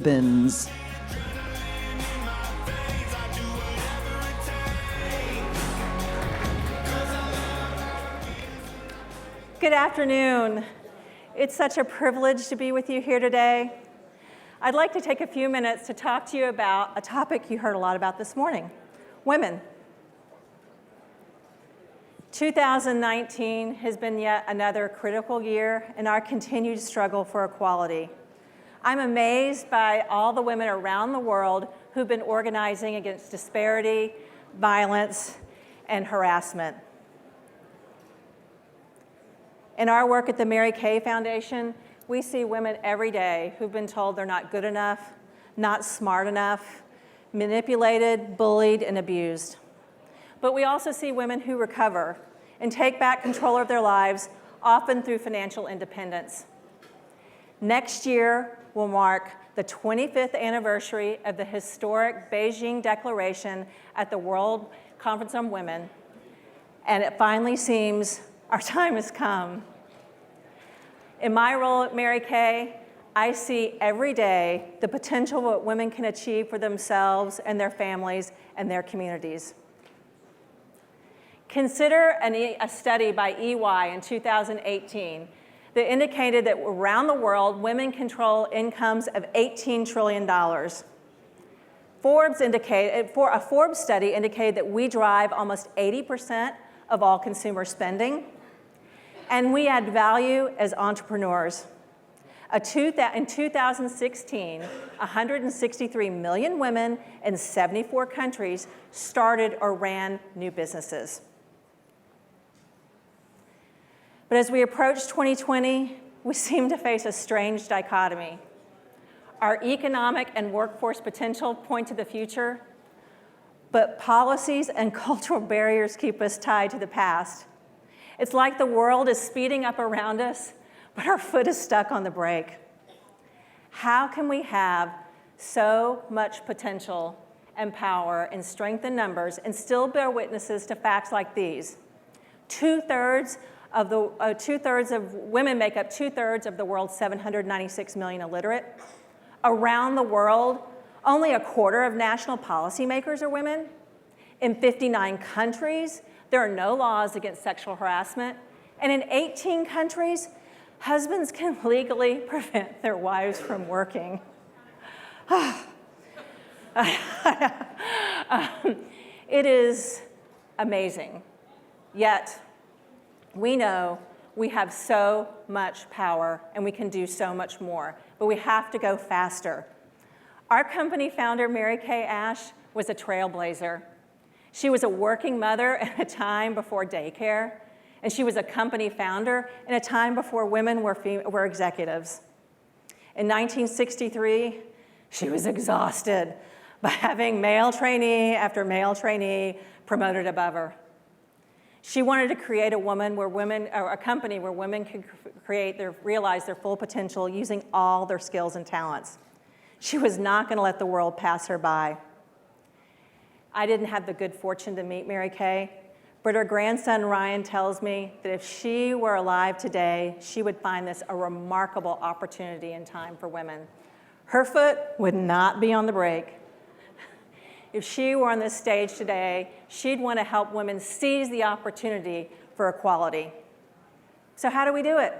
Gibbins. Good afternoon. It's such a privilege to be with you here today. I'd like to take a few minutes to talk to you about a topic you heard a lot about this morning, women. 2019 has been yet another critical year in our continued struggle for equality. I'm amazed by all the women around the world who've been organizing against disparity, violence, and harassment. In our work at the Mary Kay Foundation, we see women every day who've been told they're not good enough, not smart enough, manipulated, bullied, and abused. But we also see women who recover and take back control of their lives, often through financial independence. Next year will mark the 25th anniversary of the historic Beijing Declaration at the World Conference on Women, and it finally seems our time has come. In my role at Mary Kay, I see every day the potential of what women can achieve for themselves and their families and their communities. Consider a study by EY in 2018 that indicated that around the world, women control incomes of $18 trillion. A Forbes study indicated that we drive almost 80% of all consumer spending, and we add value as entrepreneurs. In 2016, 163 million women in 74 countries started or ran new businesses. But as we approach 2020, we seem to face a strange dichotomy. Our economic and workforce potential point to the future, but policies and cultural barriers keep us tied to the past. It's like the world is speeding up around us, but our foot is stuck on the brake. How can we have so much potential and power and strength in numbers and still bear witnesses to facts like these? Women make up 2/3 of the world's 796 million illiterate. Around the world, only 1/4 of national policymakers are women. In 59 countries, there are no laws against sexual harassment. And in 18 countries, husbands can legally prevent their wives from working. It is amazing. Yet, we know we have so much power and we can do so much more, but we have to go faster. Our company founder, Mary Kay Ash, was a trailblazer. She was a working mother at a time before daycare, and she was a company founder in a time before women were executives. In 1963, she was exhausted by having male trainee after male trainee promoted above her. She wanted to create a company where women could realize their full potential using all their skills and talents. She was not going to let the world pass her by. I didn't have the good fortune to meet Mary Kay, but her grandson Ryan tells me that if she were alive today, she would find this a remarkable opportunity and time for women. Her foot would not be on the brake. If she were on this stage today, she'd want to help women seize the opportunity for equality. So how do we do it?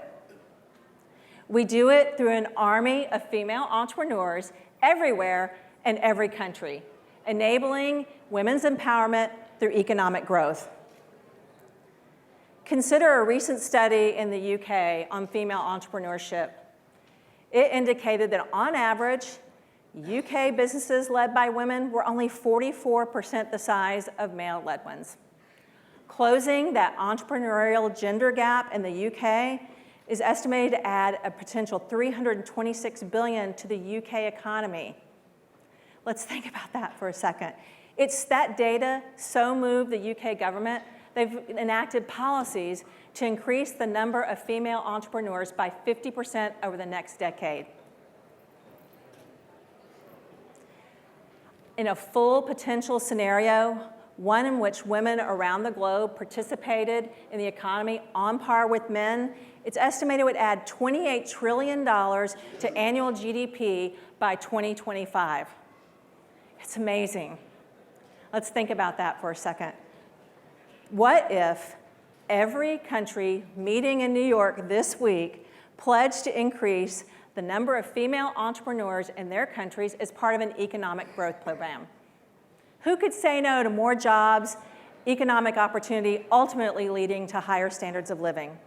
We do it through an army of female entrepreneurs everywhere in every country, enabling women's empowerment through economic growth. Consider a recent study in the UK on female entrepreneurship. It indicated that on average, UK businesses led by women were only 44% the size of male-led ones. Closing that entrepreneurial gender gap in the UK is estimated to add a potential $326 billion to the UK economy. Let's think about that for a second. It's that data so moved the UK government, they've enacted policies to increase the number of female entrepreneurs by 50% over the next decade. In a full potential scenario, one in which women around the globe participated in the economy on par with men, it's estimated it would add $28 trillion to annual GDP by 2025. It's amazing. Let's think about that for a second. What if every country meeting in New York this week pledged to increase the number of female entrepreneurs in their countries as part of an economic growth program? Who could say no to more jobs, economic opportunity, ultimately leading to higher standards of living?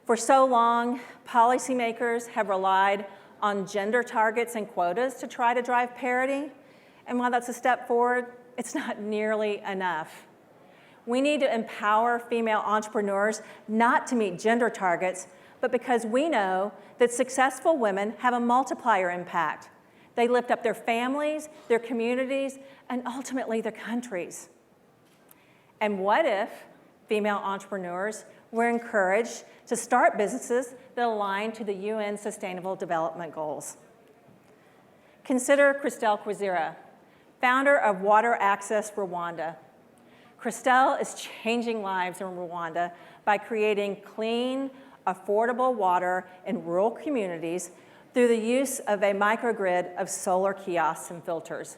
For so long, policymakers have relied on gender targets and quotas to try to drive parity. And while that's a step forward, it's not nearly enough. We need to empower female entrepreneurs not to meet gender targets, but because we know that successful women have a multiplier impact. They lift up their families, their communities, and ultimately their countries. And what if female entrepreneurs were encouraged to start businesses that align to the UN Sustainable Development Goals? Consider Christelle Kwizera, founder of Water Access Rwanda. Christelle is changing lives in Rwanda by creating clean, affordable water in rural communities through the use of a microgrid of solar kiosks and filters.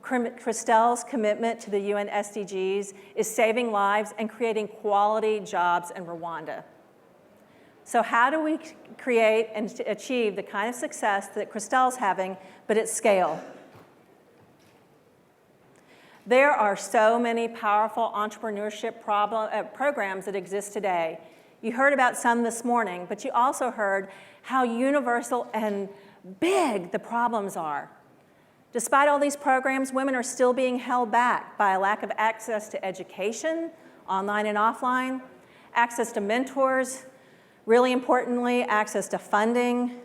Christelle's commitment to the UN SDGs is saving lives and creating quality jobs in Rwanda. So how do we create and achieve the kind of success that Christelle's having, but at scale? There are so many powerful entrepreneurship programs that exist today. You heard about some this morning, but you also heard how universal and big the problems are. Despite all these programs, women are still being held back by a lack of access to education, online and offline, access to mentors, really importantly, access to funding,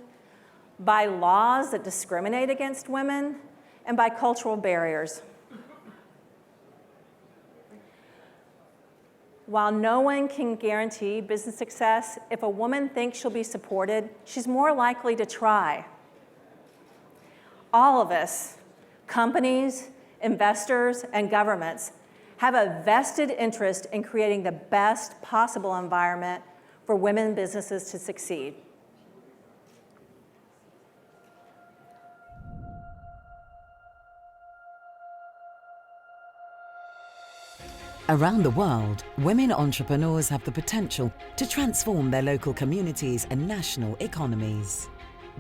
by laws that discriminate against women, and by cultural barriers. While no one can guarantee business success, if a woman thinks she'll be supported, she's more likely to try. All of us, companies, investors, and governments, have a vested interest in creating the best possible environment for women businesses to succeed. Around the world, women entrepreneurs have the potential to transform their local communities and national economies.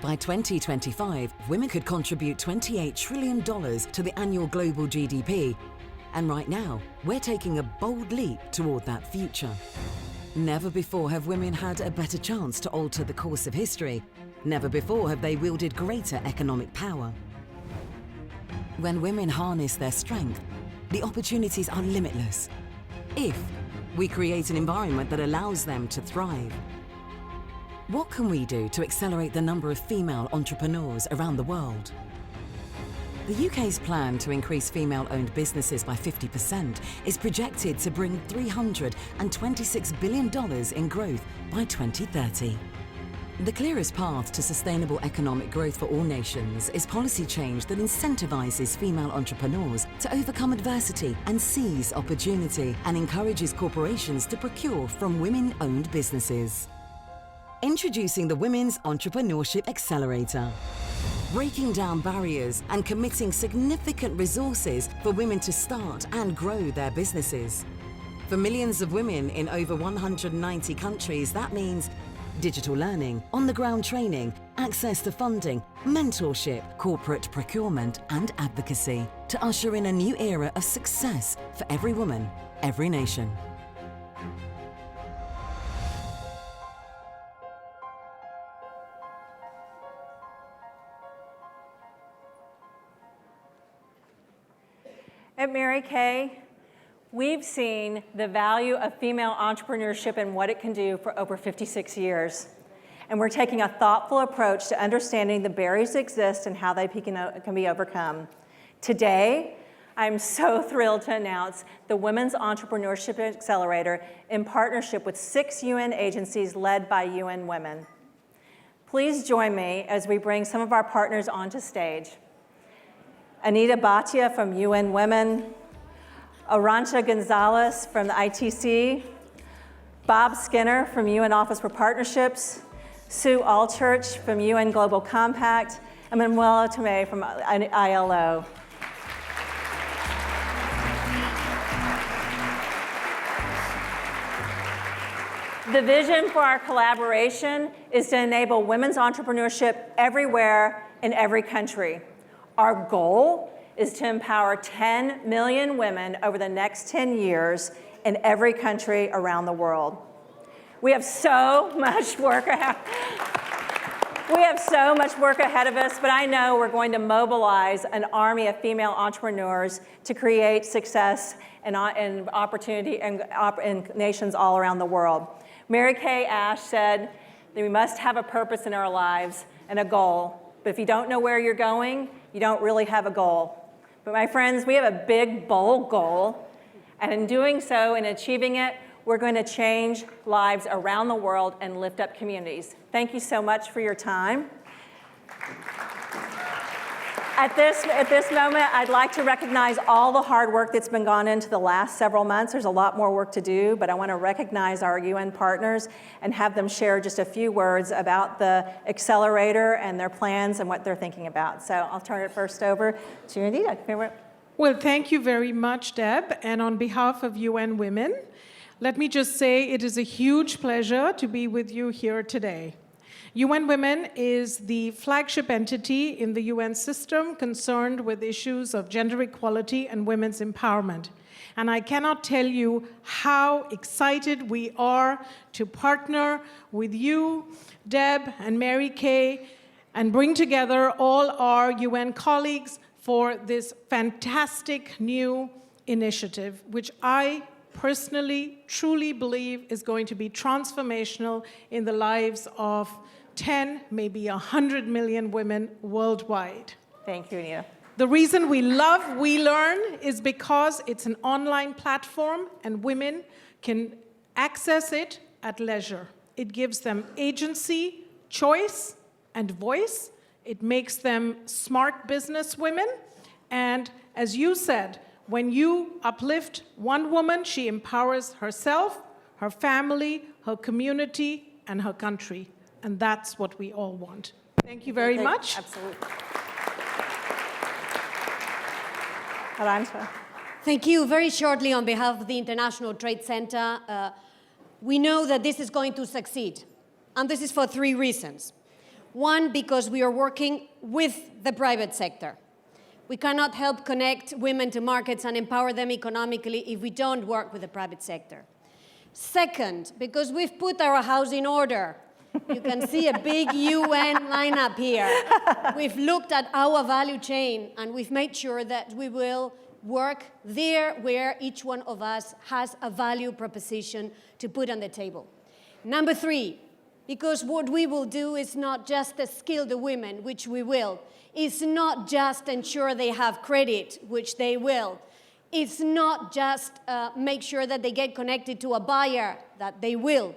By 2025, women could contribute $28 trillion to the annual global GDP. And right now, we're taking a bold leap toward that future. Never before have women had a better chance to alter the course of history. Never before have they wielded greater economic power. When women harness their strength, the opportunities are limitless. If we create an environment that allows them to thrive. What can we do to accelerate the number of female entrepreneurs around the world? The UK's plan to increase female-owned businesses by 50% is projected to bring $326 billion in growth by 2030. The clearest path to sustainable economic growth for all nations is policy change that incentivizes female entrepreneurs to overcome adversity and seize opportunity, and encourages corporations to procure from women-owned businesses. Introducing the Women's Entrepreneurship Accelerator. Breaking down barriers and committing significant resources for women to start and grow their businesses. For millions of women in over 190 countries, that means digital learning, on-the-ground training, access to funding, mentorship, corporate procurement, and advocacy to usher in a new era of success for every woman, every nation. At Mary Kay, we've seen the value of female entrepreneurship and what it can do for over 56 years. And we're taking a thoughtful approach to understanding the barriers that exist and how they can be overcome. Today, I'm so thrilled to announce the Women's Entrepreneurship Accelerator in partnership with 6 UN agencies led by UN Women. Please join me as we bring some of our partners onto stage. Anita Bhatia from UN Women, Arantxa Gonzalez from the ITC, Bob Skinner from UN Office for Partnerships, Sue Allchurch from UN Global Compact, and Manuela Tomei from ILO. The vision for our collaboration is to enable women's entrepreneurship everywhere in every country. Our goal is to empower 10 million women over the next 10 years in every country around the world. We have so much work ahead. We have so much work ahead of us, but I know we're going to mobilize an army of female entrepreneurs to create success and opportunity in nations all around the world. Mary Kay Ash said that we must have a purpose in our lives and a goal. But if you don't know where you're going, you don't really have a goal. But my friends, we have a big, bold goal. And in doing so, in achieving it, we're going to change lives around the world and lift up communities. Thank you so much for your time. At this moment, I'd like to recognize all the hard work that's been gone into the last several months. There's a lot more work to do, but I want to recognize our UN partners and have them share just a few words about the Accelerator and their plans and what they're thinking about. So I'll turn it first over to Anita. Well, thank you very much, Deb. And on behalf of UN Women, let me just say it is a huge pleasure to be with you here today. UN Women is the flagship entity in the UN system concerned with issues of gender equality and women's empowerment. And I cannot tell you how excited we are to partner with you, Deb and Mary Kay, and bring together all our UN colleagues for this fantastic new initiative, which I personally, truly believe is going to be transformational in the lives of 10, maybe 100 million women worldwide. Thank you, Anita. The reason we love WeLearn is because it's an online platform and women can access it at leisure. It gives them agency, choice, and voice. It makes them smart business women. And as you said, when you uplift one woman, she empowers herself, her family, her community, and her country. And that's what we all want. Thank you very much. Absolutely. Arantxa. Thank you. Very shortly, on behalf of the International Trade Center, we know that this is going to succeed. And this is for 3 reasons. One, because we are working with the private sector. We cannot help connect women to markets and empower them economically if we don't work with the private sector. Second, because we've put our house in order. You can see a big UN lineup here. We've looked at our value chain, and we've made sure that we will work there where each one of us has a value proposition to put on the table. Number 3, because what we will do is not just to skill the women, which we will. It's not just ensure they have credit, which they will. It's not just make sure that they get connected to a buyer, that they will.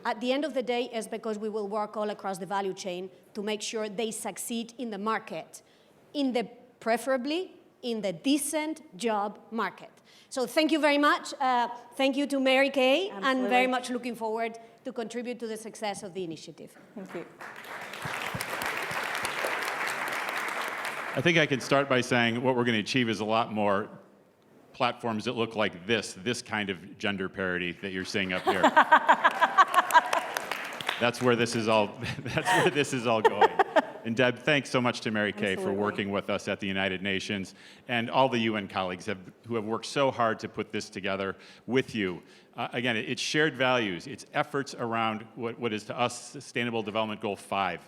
At the end of the day, it's because we will work all across the value chain to make sure they succeed in the market, preferably in the decent job market. So thank you very much. Thank you to Mary Kay, and very much looking forward to contribute to the success of the initiative. Thank you. I think I can start by saying what we're going to achieve is a lot more platforms that look like this kind of gender parity that you're seeing up here. That's where this is all going. And Deb, thanks so much to Mary Kay for working with us at the United Nations and all the UN colleagues who have worked so hard to put this together with you. Again, it's shared values. It's efforts around what is to us Sustainable Development Goal 5,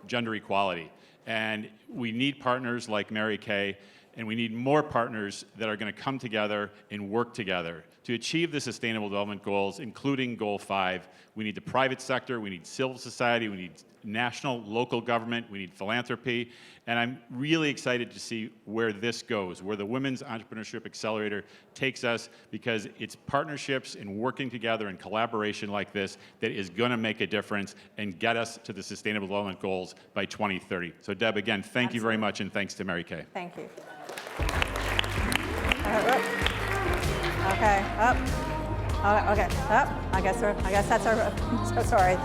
gender equality. And we need partners like Mary Kay, and we need more partners that are going to come together and work together To achieve the Sustainable Development Goals, including Goal 5, we need the private sector, we need civil society, we need national, local government, we need philanthropy, and I'm really excited to see where this goes, where the Women's Entrepreneurship Accelerator takes us, because it's partnerships and working together and collaboration like this that is going to make a difference and get us to the Sustainable Development Goals by 2030. So Deb, again, thank you very much, and thanks to Mary Kay. Thank you. Okay, up. Okay, up. I guess that's our, so sorry.